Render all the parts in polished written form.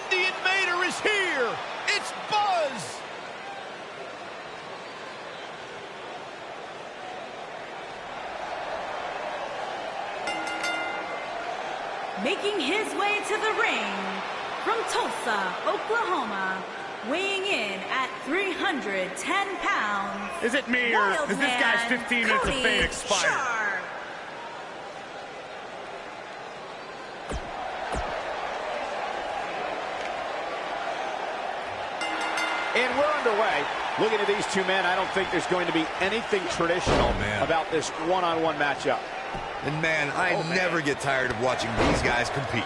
The Invader is here. It's Buzz. Making his way to the ring from Tulsa, Oklahoma, weighing in at 310 pounds. Is it me or is this guy's 15 minutes of fame expired? And we're underway. Looking at these two men, I don't think there's going to be anything traditional about this one-on-one matchup. And man, I never get tired of watching these guys compete.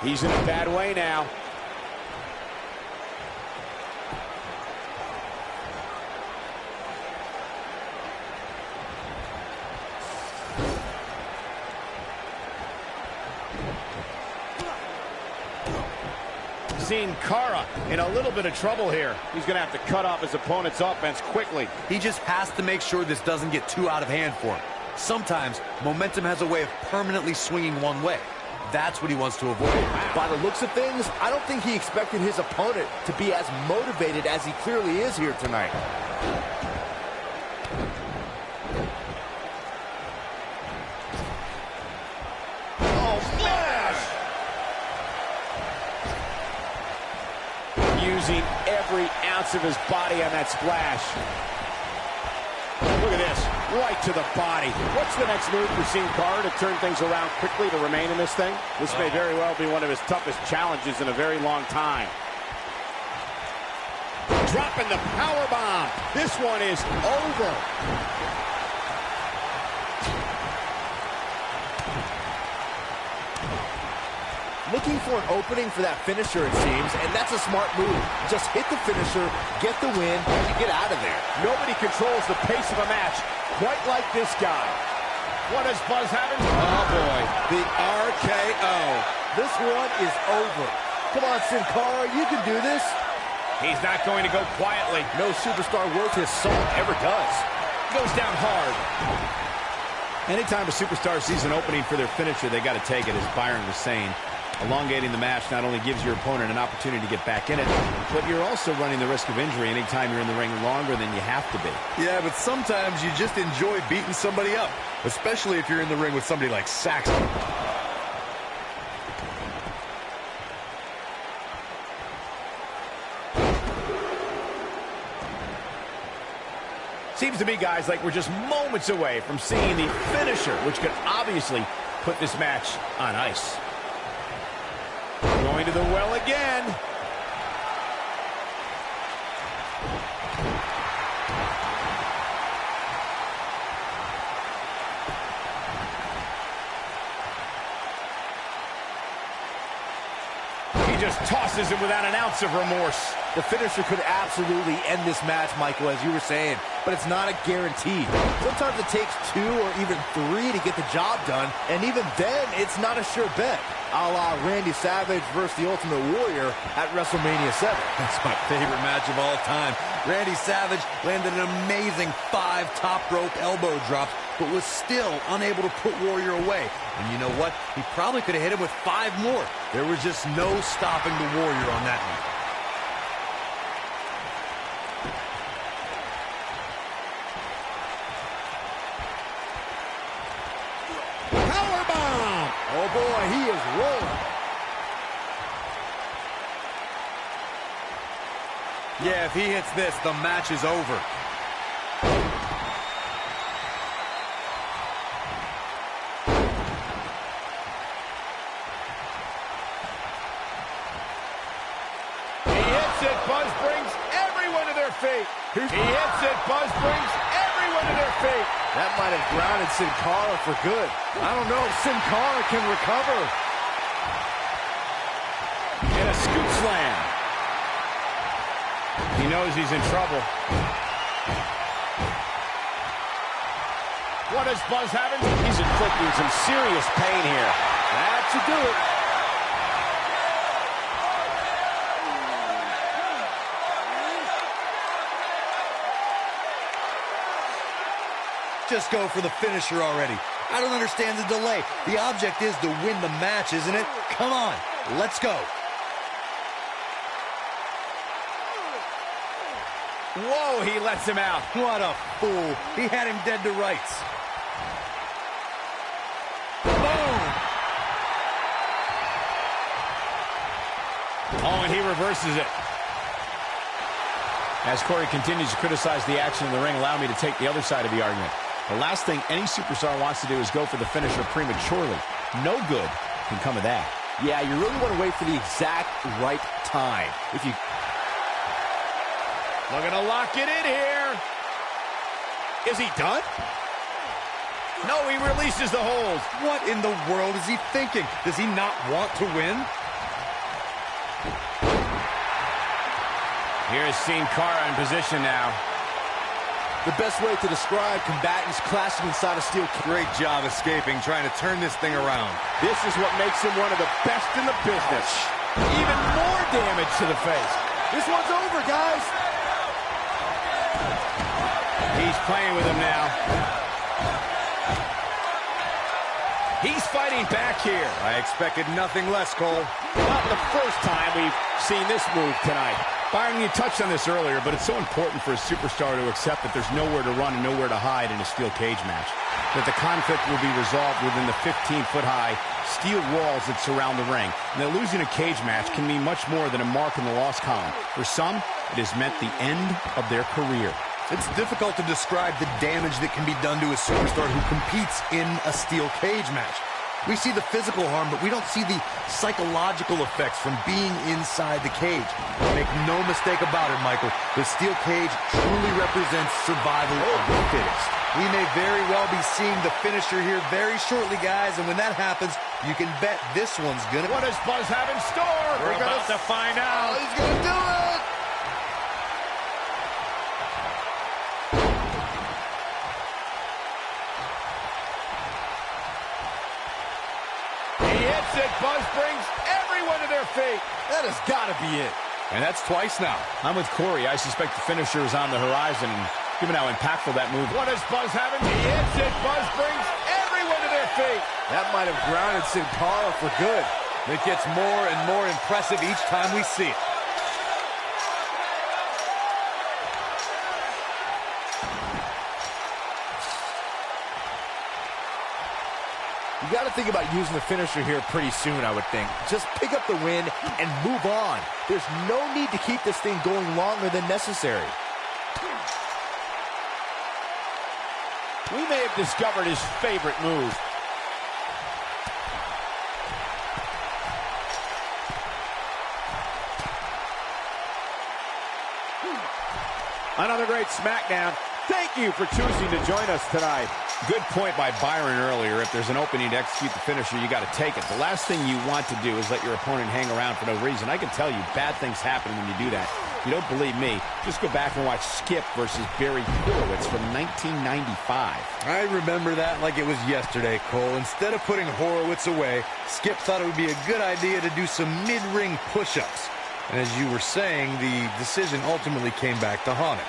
He's in a bad way now. Seen Cara in a little bit of trouble here. He's going to have to cut off his opponent's offense quickly. He just has to make sure this doesn't get too out of hand for him. Sometimes momentum has a way of permanently swinging one way. That's what he wants to avoid. By the looks of things, I don't think he expected his opponent to be as motivated as he clearly is here tonight. Oh, smash! Using every ounce of his body on that splash. Look at this, right to the body. What's the next move for Sin Cara to turn things around quickly to remain in this thing? This may very well be one of his toughest challenges in a very long time. Dropping the power bomb. This one is over. Looking for an opening for that finisher, it seems, and that's a smart move. Just hit the finisher, get the win, and get out of there. Nobody controls the pace of a match quite like this guy. What is Buzz having? Oh, boy. The RKO. This one is over. Come on, Sin Cara, you can do this. He's not going to go quietly. No superstar worth his salt ever does. Goes down hard. Anytime a superstar sees an opening for their finisher, they got to take it, as Byron was saying. Elongating the match not only gives your opponent an opportunity to get back in it, but you're also running the risk of injury anytime you're in the ring longer than you have to be. Yeah, but sometimes you just enjoy beating somebody up, especially if you're in the ring with somebody like Saxton. Seems to me, guys, like we're just moments away from seeing the finisher, which could obviously put this match on ice. Going to the well again. He just tosses him without an ounce of remorse. The finisher could absolutely end this match, Michael, as you were saying, but it's not a guarantee. Sometimes it takes 2 or even 3 to get the job done, and even then, it's not a sure bet. A la Randy Savage versus the Ultimate Warrior at WrestleMania 7. That's my favorite match of all time. Randy Savage landed an amazing 5 top rope elbow drops, but was still unable to put Warrior away. And you know what? He probably could have hit him with 5 more. There was just no stopping the Warrior on that one. Oh, boy, he is rolling. Yeah, if he hits this, the match is over. He hits it. Buzz brings everyone to their feet. He hits it. Buzz brings everyone to their feet. That might have grounded Sin Cara for good. I don't know if Sin Cara can recover. And a scoop slam. He knows he's in trouble. What is Buzz having? He's inflicting some serious pain here. That should do it. Just go for the finisher already. I don't understand the delay. The object is to win the match, isn't it? Come on, let's go. Whoa, he lets him out. What a fool. He had him dead to rights. Boom. Oh, and he reverses it. As Corey continues to criticize the action in the ring, allow me to take the other side of the argument. The last thing any superstar wants to do is go for the finisher prematurely. No good can come of that. Yeah, you really want to wait for the exact right time. If you... Looking to lock it in here. Is he done? No, he releases the hold. What in the world is he thinking? Does he not want to win? Here's Sin Cara in position now. The best way to describe combatants clashing inside a steel cage. Great job escaping, trying to turn this thing around. This is what makes him one of the best in the business. Even more damage to the face. This one's over, guys. He's playing with him now. He's fighting back here. I expected nothing less, Cole. Not the first time we've seen this move tonight. Byron, you touched on this earlier, but it's so important for a superstar to accept that there's nowhere to run and nowhere to hide in a steel cage match. That the conflict will be resolved within the 15-foot-high steel walls that surround the ring. And that losing a cage match can mean much more than a mark in the loss column. For some, it has meant the end of their career. It's difficult to describe the damage that can be done to a superstar who competes in a steel cage match. We see the physical harm, but we don't see the psychological effects from being inside the cage. Make no mistake about it, Michael. The steel cage truly represents survival of the fittest. We may very well be seeing the finisher here very shortly, guys, and when that happens, you can bet this one's gonna... What does Buzz have in store? We're about to find out. Oh, he's gonna do it! Buzz brings everyone to their feet. That has got to be it. And that's twice now. I'm with Corey. I suspect the finisher is on the horizon, and given how impactful that move. What does Buzz have? He hits it. Buzz brings everyone to their feet. That might have grounded Sin Cara for good. It gets more and more impressive each time we see it. You got to think about using the finisher here pretty soon, I would think. Just pick up the win and move on. There's no need to keep this thing going longer than necessary. We may have discovered his favorite move. Another great SmackDown. Thank you for choosing to join us tonight. Good point by Byron earlier. If there's an opening to execute the finisher, you got to take it. The last thing you want to do is let your opponent hang around for no reason. I can tell you, bad things happen when you do that. If you don't believe me, just go back and watch Skip versus Barry Horowitz from 1995. I remember that like it was yesterday, Cole. Instead of putting Horowitz away, Skip thought it would be a good idea to do some mid-ring push-ups. And as you were saying, the decision ultimately came back to haunt him.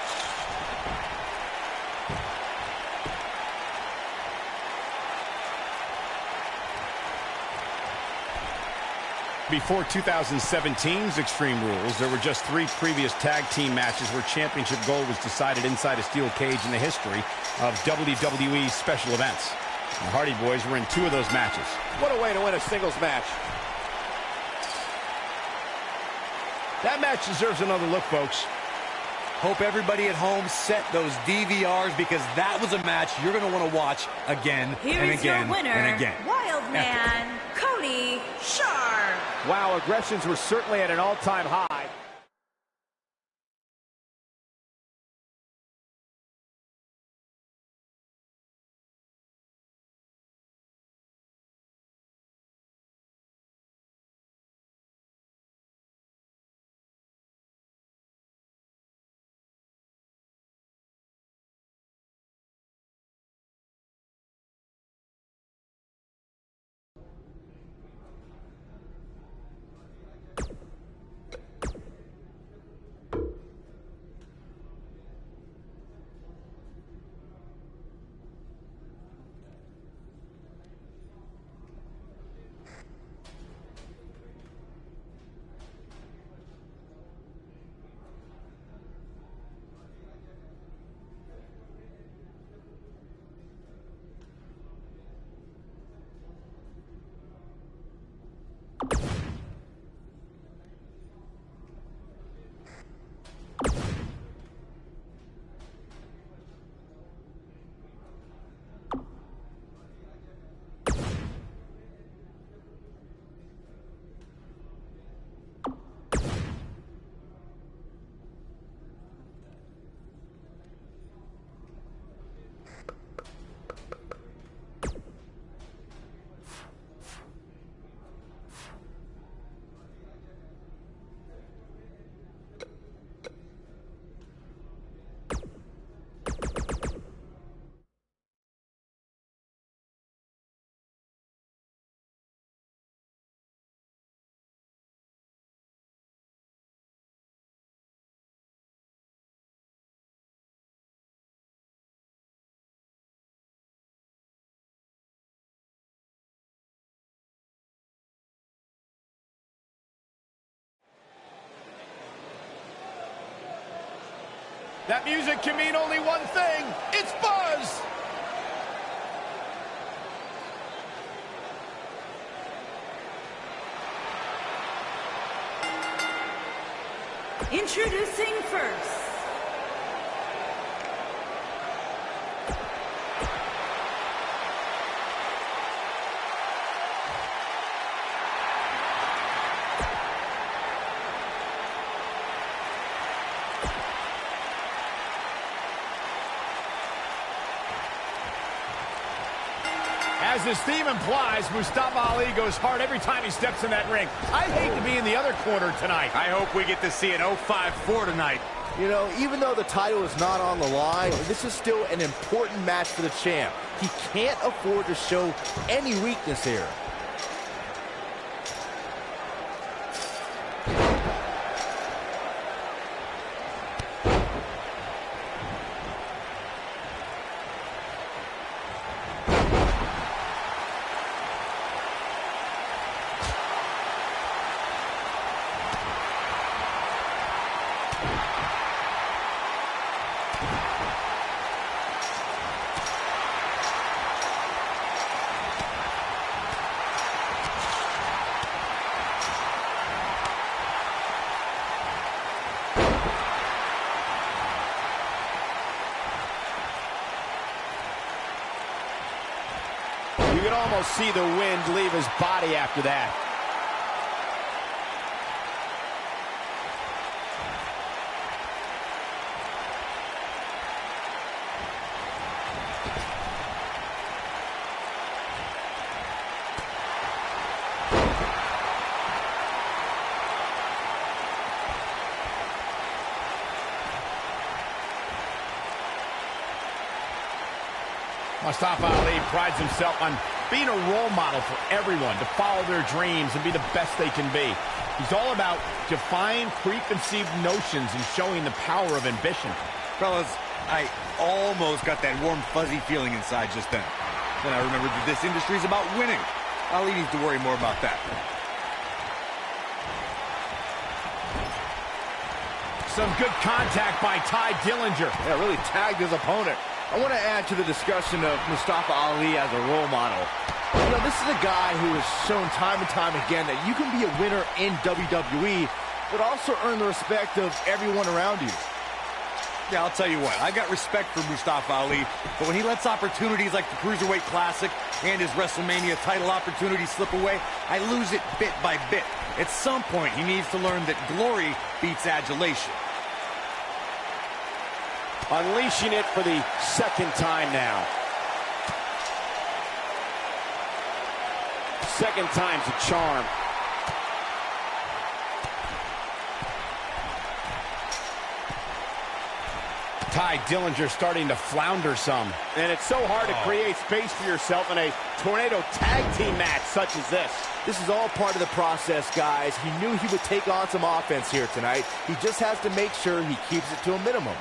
Before 2017's Extreme Rules, there were just 3 previous tag team matches where championship gold was decided inside a steel cage in the history of WWE special events. The Hardy Boys were in 2 of those matches. What a way to win a singles match. That match deserves another look, folks. Hope everybody at home set those DVRs because that was a match you're going to want to watch again and again and again. Wild Man, Cody Sharp. Wow, aggressions were certainly at an all-time high. That music can mean only one thing. It's buzz. Introducing first. As his theme implies, Mustafa Ali goes hard every time he steps in that ring. I'd hate to be in the other corner tonight. I hope we get to see an 0-5-4 tonight. You know, even though the title is not on the line, this is still an important match for the champ. He can't afford to show any weakness here. You can almost see the wind leave his body after that. Mustafa Ali prides himself on being a role model for everyone to follow their dreams and be the best they can be. He's all about defying preconceived notions and showing the power of ambition. Fellas, I almost got that warm, fuzzy feeling inside just then. Then I remembered that this industry is about winning. Ali needs to worry more about that. Some good contact by Ty Dillinger. Yeah, really tagged his opponent. I want to add to the discussion of Mustafa Ali as a role model. You know, this is a guy who has shown time and time again that you can be a winner in WWE, but also earn the respect of everyone around you. Yeah, I'll tell you what, I got respect for Mustafa Ali, but when he lets opportunities like the Cruiserweight Classic and his WrestleMania title opportunity slip away, I lose it bit by bit. At some point, he needs to learn that glory beats adulation. Unleashing it for the second time now. Second time's a charm. Ty Dillinger starting to flounder some. And it's so hard to create space for yourself in a tornado tag team match such as this. This is all part of the process, guys. He knew he would take on some offense here tonight. He just has to make sure he keeps it to a minimum.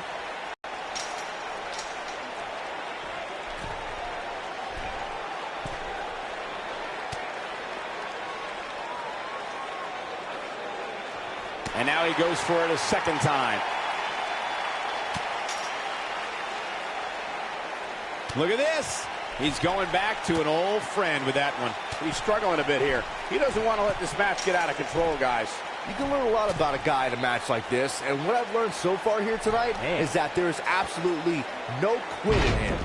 And now he goes for it a second time. Look at this. He's going back to an old friend with that one. He's struggling a bit here. He doesn't want to let this match get out of control, guys. You can learn a lot about a guy in a match like this, and what I've learned so far here tonight is that there is absolutely no quit in him.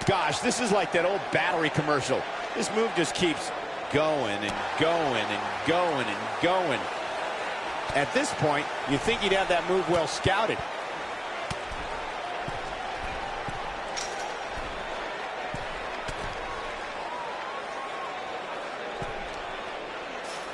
Gosh, this is like that old battery commercial. This move just keeps going and going and going and going. At this point, you think you'd have that move well scouted.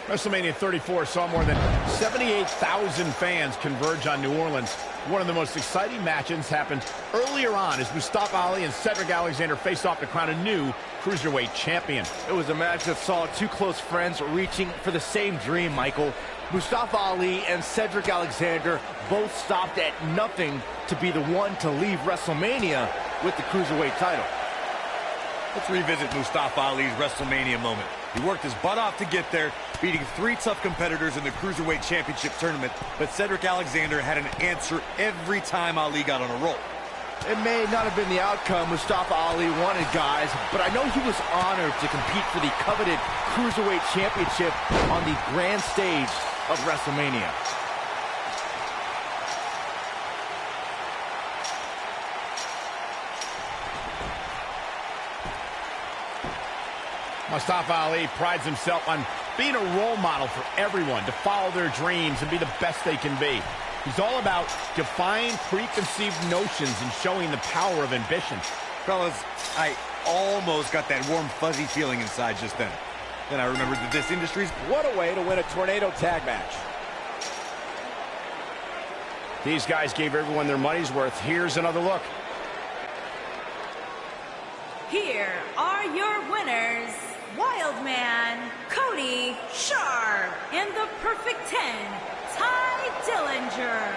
WrestleMania 34 saw more than 78,000 fans converge on New Orleans. One of the most exciting matches happened earlier on as Mustafa Ali and Cedric Alexander faced off to crown a new Cruiserweight champion. It was a match that saw two close friends reaching for the same dream, Michael. Mustafa Ali and Cedric Alexander both stopped at nothing to be the one to leave WrestleMania with the Cruiserweight title. Let's revisit Mustafa Ali's WrestleMania moment. He worked his butt off to get there, beating 3 tough competitors in the Cruiserweight Championship tournament, but Cedric Alexander had an answer every time Ali got on a roll. It may not have been the outcome Mustafa Ali wanted, guys, but I know he was honored to compete for the coveted Cruiserweight Championship on the grand stage of WrestleMania. Mustafa Ali prides himself on being a role model for everyone to follow their dreams and be the best they can be. He's all about defying preconceived notions and showing the power of ambition. Fellas, I almost got that warm, fuzzy feeling inside just then. Then I remembered that this industry's... What a way to win a tornado tag match. These guys gave everyone their money's worth. Here's another look. Here are your winners, Wildman Cody Sharp and the Perfect 10, Ty Dillinger.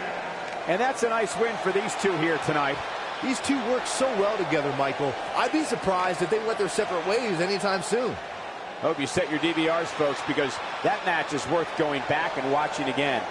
And that's a nice win for these two here tonight. These two work so well together, Michael. I'd be surprised if they went their separate ways anytime soon. Hope you set your DVRs, folks, because that match is worth going back and watching again.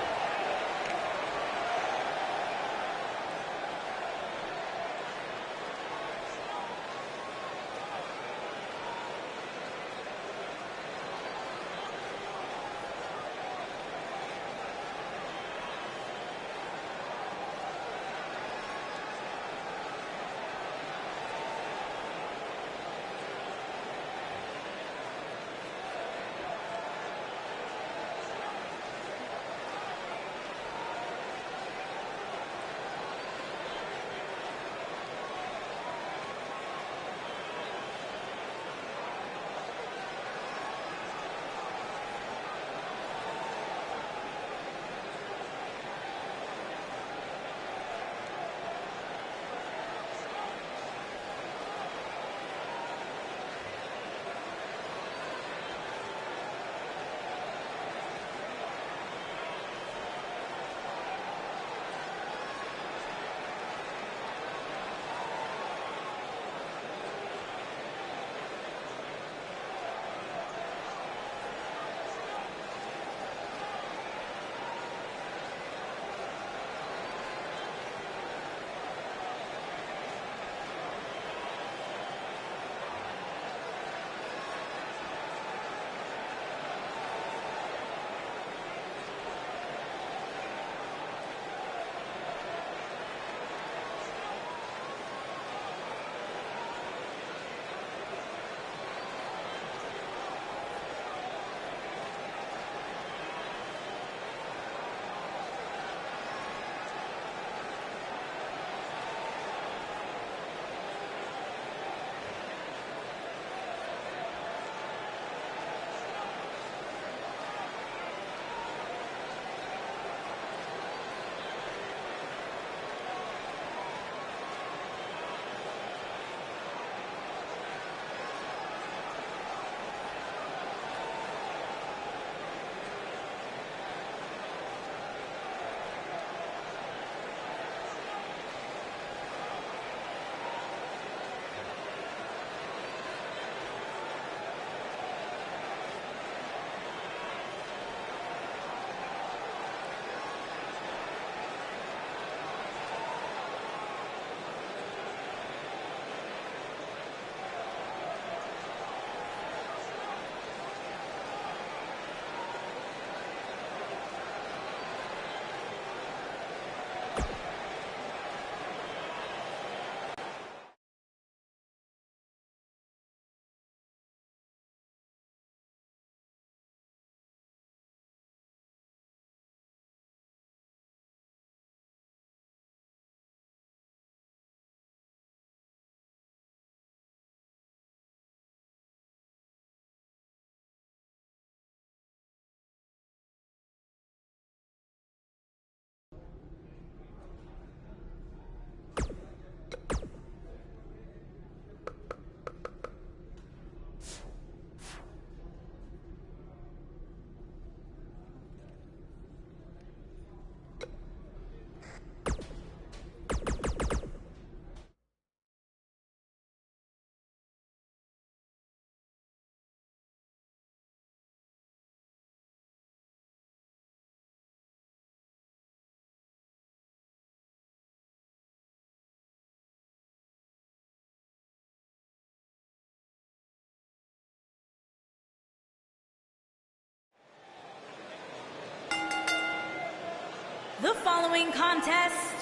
The following contest.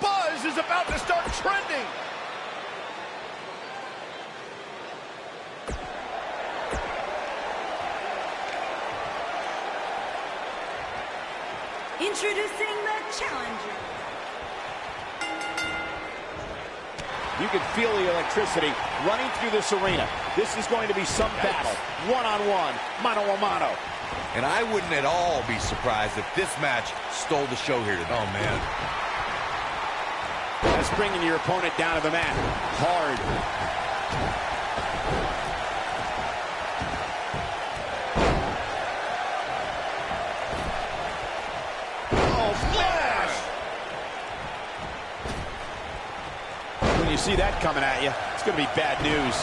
Buzz is about to start trending. Introducing the challenger. You can feel the electricity running through this arena. This is going to be some battle. One-on-one, mano-a-mano. And I wouldn't at all be surprised if this match stole the show here today. Oh, man. That's bringing your opponent down to the mat hard. When you see that coming at you, it's going to be bad news.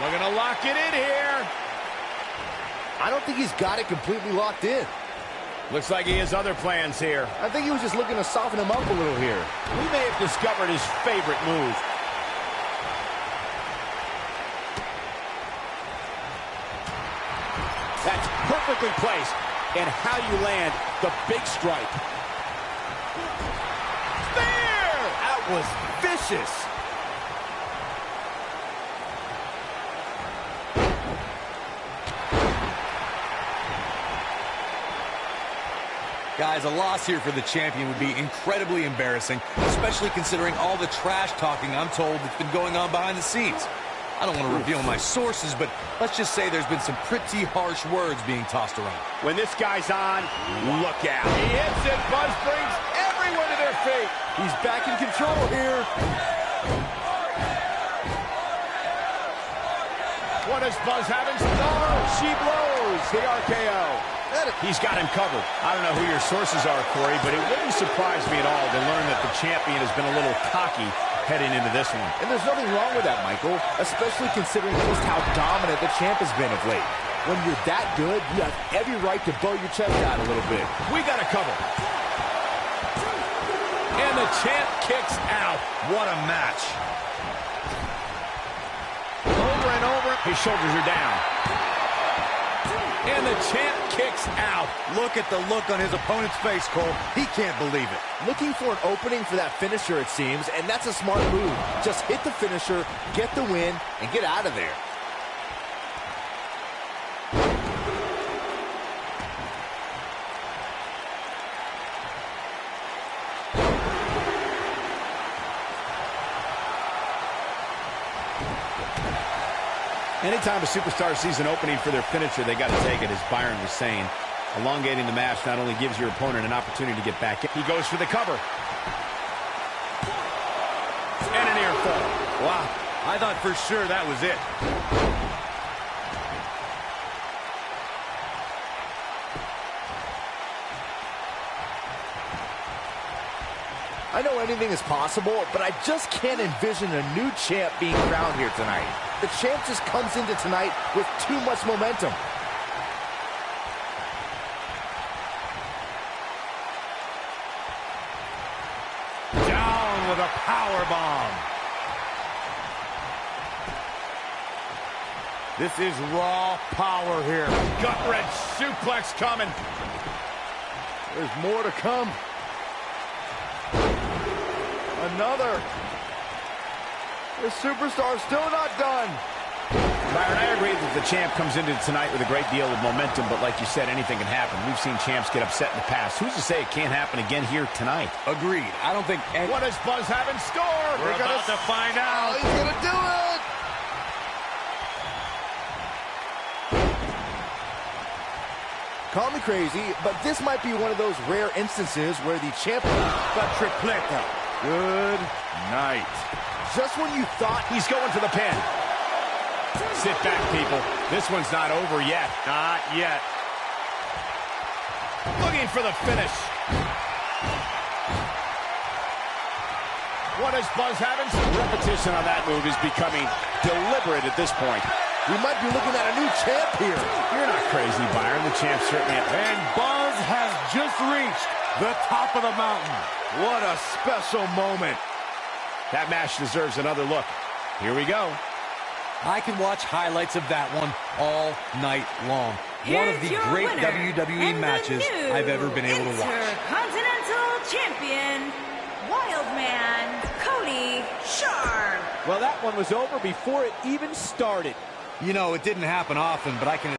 We're going to lock it in here. I don't think he's got it completely locked in. Looks like he has other plans here. I think he was just looking to soften him up a little here. We may have discovered his favorite move. That's perfectly placed. And how you land the big strike. There! That was vicious. Guys, a loss here for the champion would be incredibly embarrassing, especially considering all the trash talking I'm told that's been going on behind the scenes. I don't want to reveal my sources, but let's just say there's been some pretty harsh words being tossed around. When this guy's on, look out. He hits it. Buzz brings everyone to their feet. He's back in control here. What does Buzz have in store? She blows the RKO. He's got him covered. I don't know who your sources are, Corey, but it wouldn't surprise me at all to learn that the champion has been a little cocky heading into this one. And there's nothing wrong with that, Michael, especially considering just how dominant the champ has been of late. When you're that good, you have every right to blow your chest out a little bit. We got a cover. And the champ kicks out. What a match. Over and over. His shoulders are down. And the champ kicks out. Look at the look on his opponent's face, Cole. He can't believe it. Looking for an opening for that finisher, it seems, and that's a smart move. Just hit the finisher, get the win, and get out of there. Anytime a superstar sees an opening for their finisher, they got to take it, as Byron was saying. Elongating the match not only gives your opponent an opportunity to get back in. He goes for the cover. And an ear fall. Wow. I thought for sure that was it. I know anything is possible, but I just can't envision a new champ being crowned here tonight. The champ just comes into tonight with too much momentum. Down with a power bomb. This is raw power here. Gut-wrench suplex coming. There's more to come. Another. The superstar's still not done. Byron, I agree that the champ comes into tonight with a great deal of momentum, but like you said, anything can happen. We've seen champs get upset in the past. Who's to say it can't happen again here tonight? Agreed. I don't think any... What does Buzz have in store? We're about to find out. He's going to do it. Call me crazy, but this might be one of those rare instances where the champion... The tripleta. Good night. Just when you thought... He's going for the pin. Sit back, people. This one's not over yet. Not yet. Looking for the finish. What does Buzz have in store? Repetition on that move is becoming deliberate at this point. We might be looking at a new champ here. You're not crazy, Byron. The champ certainly... And Buzz has just reached the top of the mountain. What a special moment. That match deserves another look. Here we go. I can watch highlights of that one all night long. one of the Here's your great winner, WWE and matches the new I've ever been able to watch. Intercontinental Champion, Wildman Cody Sharp. Well, that one was over before it even started. You know, it didn't happen often, but I can